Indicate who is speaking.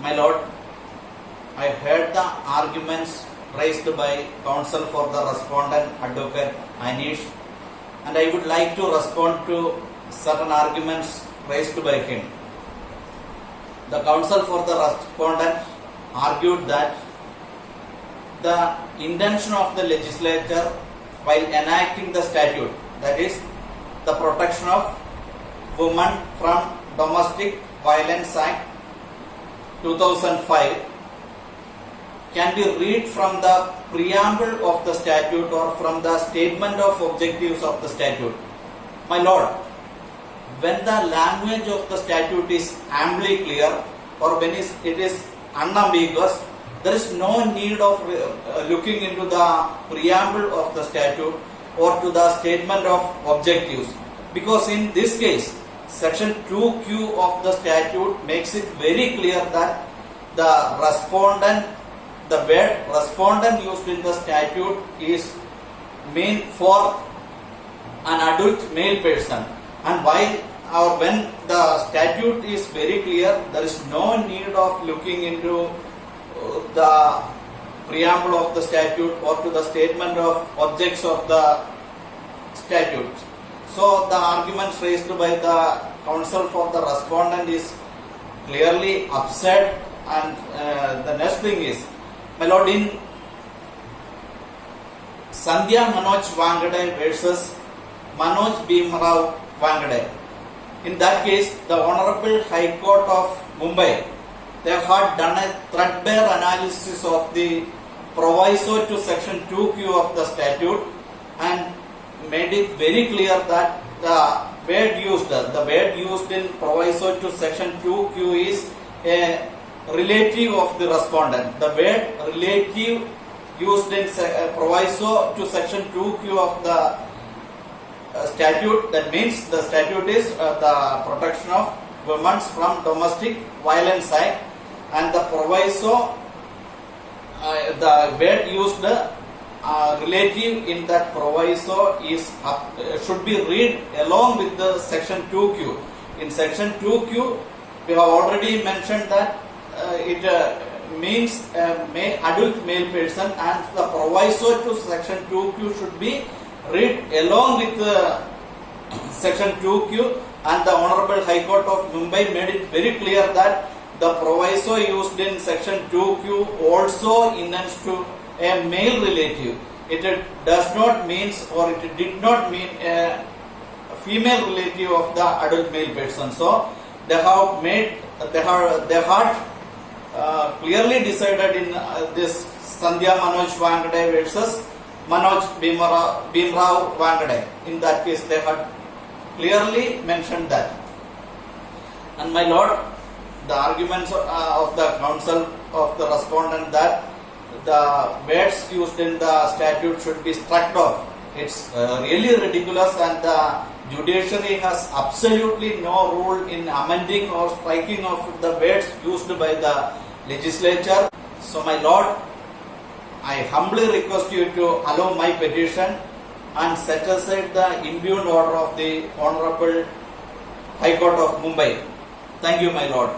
Speaker 1: My Lord, I heard the arguments raised by counsel for the respondent, Advocate Anish, and I would like to respond to certain arguments raised by him. The counsel for the respondent argued that the intention of the legislature while enacting the statute, that is, the Protection of Women from Domestic Violence Act 2005, can be read from the preamble of the statute or from the statement of objectives of the statute. My Lord, when the language of the statute is amply clear or when it is unambiguous, there is no need of looking into the preamble of the statute or to the statement of objectives, because in this case section 2q of the statute makes it very clear that the word respondent used in the statute is meant for an adult male person, and when the statute is very clear, there is no need of looking into the preamble of the statute or to the statement of objects of the statute. So the arguments raised by the counsel for the respondent is clearly absurd, and the next thing is, my Lord, in Sandhya Manoj Wangade versus Manoj Bhimrao Wangade, in that case the Honorable High Court of Mumbai, they had done a threadbare analysis of the proviso to section 2q of the statute and made it very clear that the word used in proviso to section 2q is a relative of the respondent. The word relative used in proviso to section 2q of the statute, that means the statute is the Protection of Women from Domestic Violence Act, and the proviso, the word used relative in that proviso is should be read along with the section 2q. In section 2q, we have already mentioned that it means adult male person, and the proviso to section 2q should be read along with section 2q, and the Honorable High Court of Mumbai made it very clear that the proviso used in section 2q also intends to a male relative. It does not mean, or it did not mean, a female relative of the adult male person. So they had clearly decided in this Sandhya Manoj Wangade versus Manoj Bhimrao Wangade. In that case, they had clearly mentioned that. And my Lord, the arguments of the counsel of the respondent that the words used in the statute should be struck off. It's really ridiculous, and the judiciary has absolutely no role in amending or striking off the words used by the legislature. So my Lord, I humbly request you to allow my petition and set aside the impugned order of the Honorable High Court of Mumbai. Thank you, my Lord.